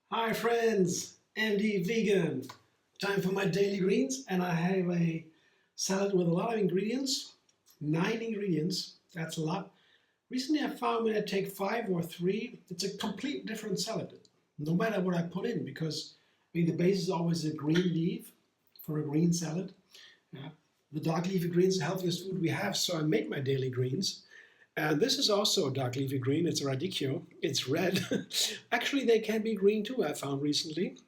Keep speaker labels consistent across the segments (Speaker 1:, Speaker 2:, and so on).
Speaker 1: Hi friends, Andy Vegan. Time for my daily greens, and I have a salad with a lot of ingredients. 9 ingredients, that's a lot. Recently I found when I take 5 or 3, it's a complete different salad. No matter what I put in, because the base is always a green leaf for a green salad. Yeah. The dark leafy greens are the healthiest food we have, so I make my daily greens. And this is also a dark leafy green. It's a radicchio. It's red. Actually, they can be green too, I found recently.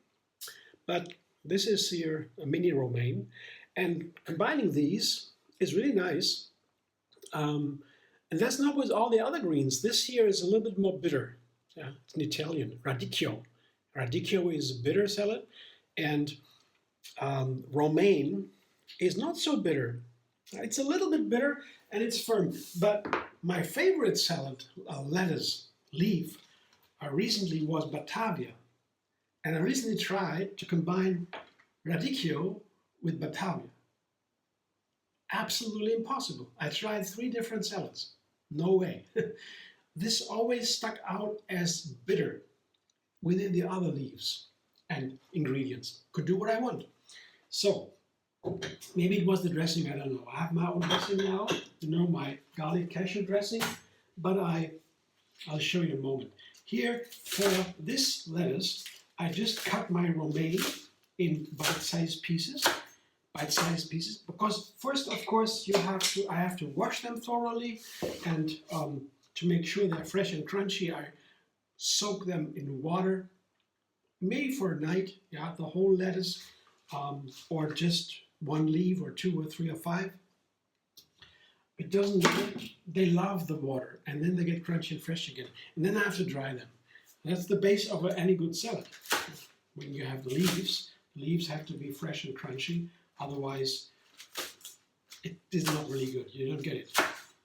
Speaker 1: But this is here a mini romaine. And combining these is really nice. And that's not with all the other greens. This here is a little bit more bitter. Yeah, it's an Italian, radicchio. Radicchio is a bitter salad. And romaine is not so bitter. It's a little bit bitter and it's firm. But my favorite salad, lettuce, leaf, recently was Batavia. And I recently tried to combine radicchio with Batavia. Absolutely impossible. I tried 3 different salads. No way. This always stuck out as bitter within the other leaves and ingredients. Could do what I want. So, maybe it was the dressing, I don't know. I have my own dressing now, my garlic cashew dressing, but I'll show you in a moment. Here, for this lettuce, I just cut my romaine in bite-sized pieces, because first, of course, I have to wash them thoroughly, and to make sure they're fresh and crunchy, I soak them in water, maybe for a night, yeah, the whole lettuce, or just 1 leaf or 2 or 3 or 5. It doesn't matter. They love the water, and then they get crunchy and fresh again. And then I have to dry them. That's the base of any good salad. When you have the leaves have to be fresh and crunchy. Otherwise, it is not really good. You don't get it.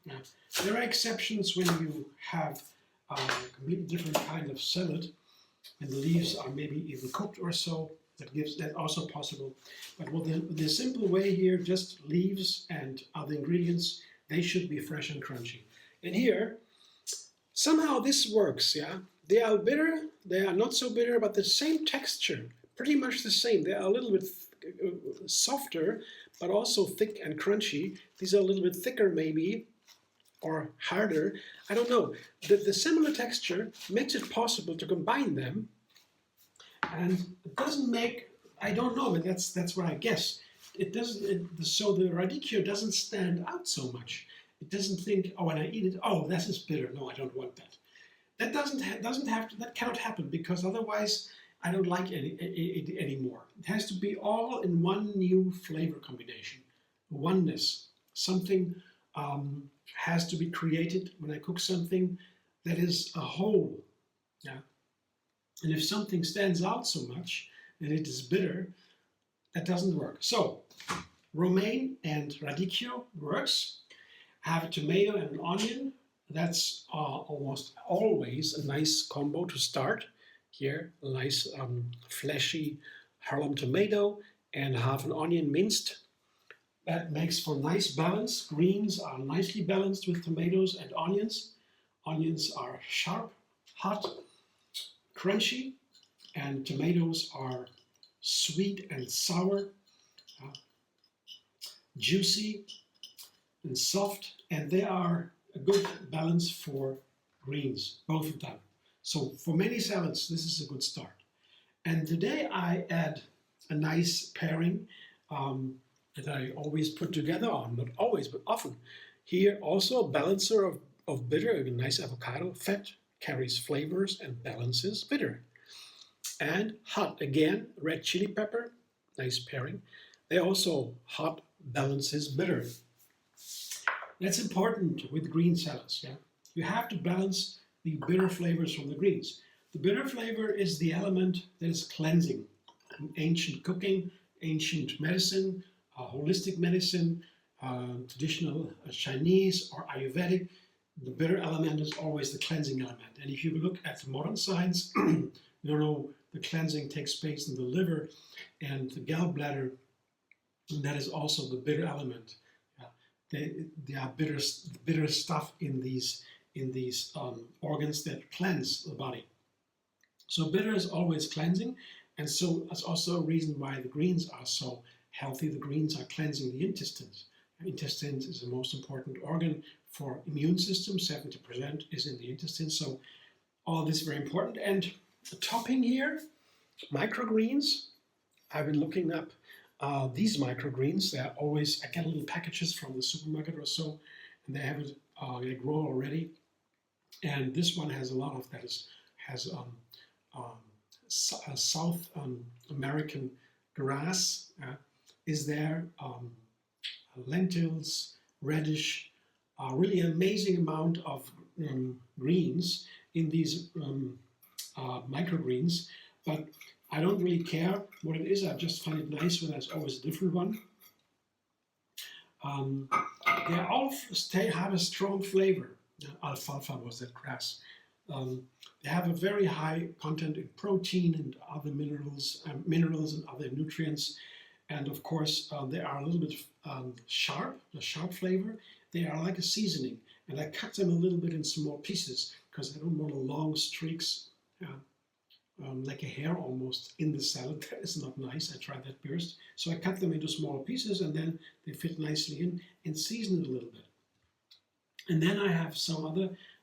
Speaker 1: Now, there are exceptions when you have a completely different kind of salad, and the leaves are maybe even cooked or so. That's also possible. But with the simple way here, just leaves and other ingredients, they should be fresh and crunchy. And here, somehow this works, yeah? They are bitter, they are not so bitter, but the same texture, pretty much the same. They are a little bit softer, but also thick and crunchy. These are a little bit thicker maybe, or harder. I don't know. The similar texture makes it possible to combine them. And it doesn't make, I don't know, but that's what I guess. So the radicchio doesn't stand out so much. It doesn't think, oh, when I eat it, oh, this is bitter. No, I don't want that. That cannot happen, because otherwise I don't like it anymore. It has to be all in one new flavor combination, oneness. Something has to be created when I cook something that is a whole. Yeah. And if something stands out so much and it is bitter, that doesn't work. So, romaine and radicchio works. Have a tomato and an onion. That's almost always a nice combo to start. Here, a nice fleshy Harlem tomato and half an onion minced. That makes for nice balance. Greens are nicely balanced with tomatoes and onions. Onions are sharp, hot, crunchy, and tomatoes are sweet and sour, juicy and soft, and they are a good balance for greens, both of them. So for many salads, this is a good start. And today I add a nice pairing that I always put together, or not always, but often. Here also a balancer of bitter, a nice avocado. Fat carries flavors and balances bitter. And hot, again, red chili pepper, nice pairing. They also hot balances bitter. That's important with green salads. Yeah, you have to balance the bitter flavors from the greens. The bitter flavor is the element that is cleansing. In ancient cooking, ancient medicine, holistic medicine, traditional Chinese or Ayurvedic, the bitter element is always the cleansing element. And if you look at the modern science, the cleansing takes place in the liver and the gallbladder, and that is also the bitter element. There are bitter stuff in these organs that cleanse the body. So bitter is always cleansing, and so that's also a reason why the greens are so healthy. The greens are cleansing the intestines. Intestines is the most important organ for immune system. 70% is in the intestines, so all this is very important. And the topping here, microgreens. I've been looking up these microgreens. They're always, I get little packages from the supermarket or so, and they have it, they grow already. And this one has a lot of that has South American grass is there, lentils, radish, really amazing amount of greens in these microgreens, but I don't really care what it is. I just find it nice when there's always a different one. They all have a strong flavor. Alfalfa was that grass. They have a very high content in protein and other minerals and other nutrients. And of course, they are a little bit sharp, a sharp flavor. They are like a seasoning. And I cut them a little bit in small pieces because I don't want long streaks, like a hair almost in the salad. That is not nice. I tried that first. So I cut them into smaller pieces and then they fit nicely in and season it a little bit. And then I have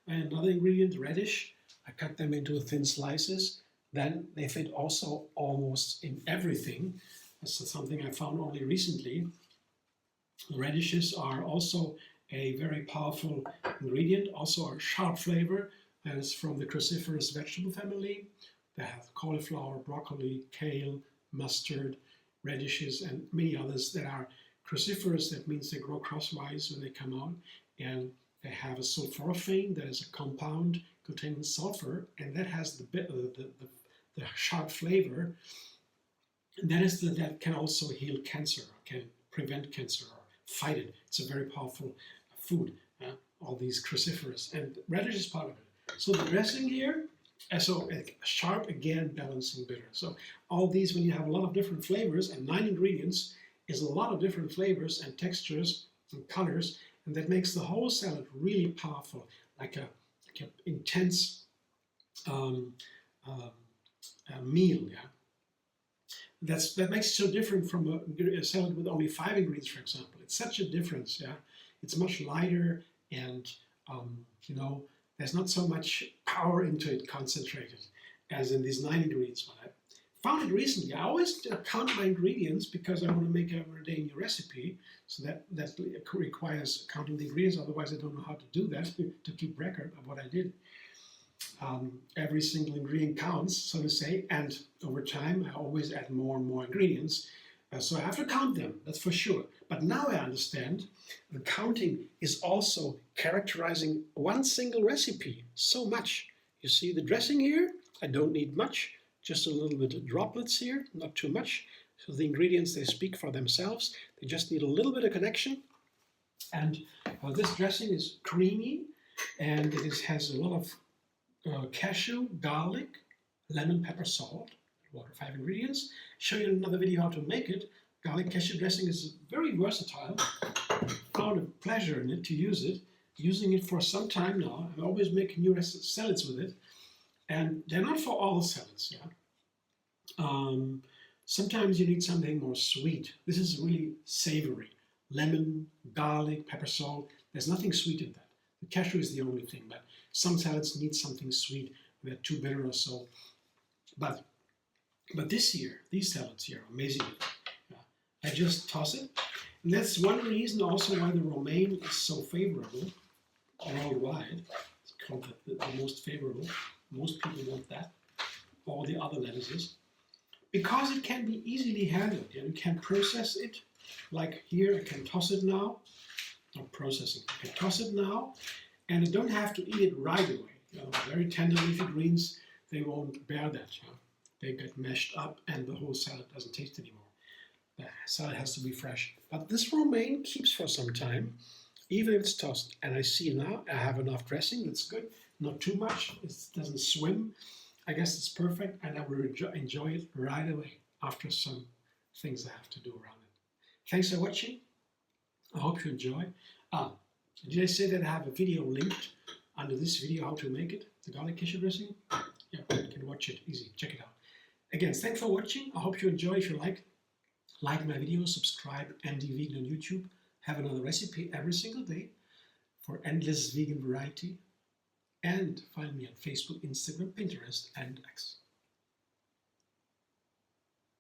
Speaker 1: another ingredient, radish. I cut them into thin slices. Then they fit also almost in everything. That's something I found only recently. Radishes are also a very powerful ingredient, also a sharp flavor, and it's from the cruciferous vegetable family. They have cauliflower, broccoli, kale, mustard, radishes, and many others that are cruciferous. That means they grow crosswise when they come out, and they have a sulforaphane, that is a compound containing sulfur, and that has the sharp flavor. And that can also heal cancer, can prevent cancer or fight it. It's a very powerful food, all these cruciferous, and radish is part of it. So the dressing here, so sharp, again, balancing bitter. So all these, when you have a lot of different flavors, and 9 ingredients is a lot of different flavors and textures and colors, and that makes the whole salad really powerful, like a intense meal. Yeah, that makes it so different from a salad with only 5 ingredients, for example. It's such a difference. Yeah, it's much lighter, and you know, there's not so much power into it concentrated as in these 9 ingredients. When I found it recently, I always count my ingredients because I want to make every day a new recipe. So that requires counting the ingredients. Otherwise, I don't know how to do that to keep record of what I did. Every single ingredient counts, so to say, and over time, I always add more and more ingredients. So I have to count them, that's for sure. But now I understand the counting is also characterizing one single recipe so much. You see the dressing here? I don't need much, just a little bit of droplets here, not too much. So the ingredients, they speak for themselves. They just need a little bit of connection. And this dressing is creamy, and it has a lot of cashew, garlic, lemon, pepper, salt, water, 5 ingredients. Show you another video how to make it. Garlic cashew dressing is very versatile. Found a pleasure in it to use it. Using it for some time now. I'm always making new salads with it. And they're not for all salads. Yeah. Sometimes you need something more sweet. This is really savory. Lemon, garlic, pepper, salt. There's nothing sweet in that. The cashew is the only thing, but some salads need something sweet. They're too bitter or so. But this year, these salads here are amazing. I just toss it. And that's one reason also why the romaine is so favorable worldwide. It's called the most favorable. Most people want that. All the other lettuces. Because it can be easily handled. And you can process it. Like here, I can toss it now. Not processing. I can toss it now. And I don't have to eat it right away. You know, very tender leafy greens, they won't bear that. You know. They get mashed up and the whole salad doesn't taste anymore. The salad has to be fresh. But this romaine keeps for some time, even if it's tossed. And I see now I have enough dressing. That's good. Not too much. It doesn't swim. I guess it's perfect. And I will enjoy it right away after some things I have to do around it. Thanks for watching. I hope you enjoy. Did I say that I have a video linked under this video how to make it, the garlic cashew dressing? Yeah, you can watch it easy. Check it out. Again, thanks for watching. I hope you enjoy. If you like my videos, subscribe. MD Vegan on YouTube. Have another recipe every single day for endless vegan variety. And find me on Facebook, Instagram, Pinterest, and X.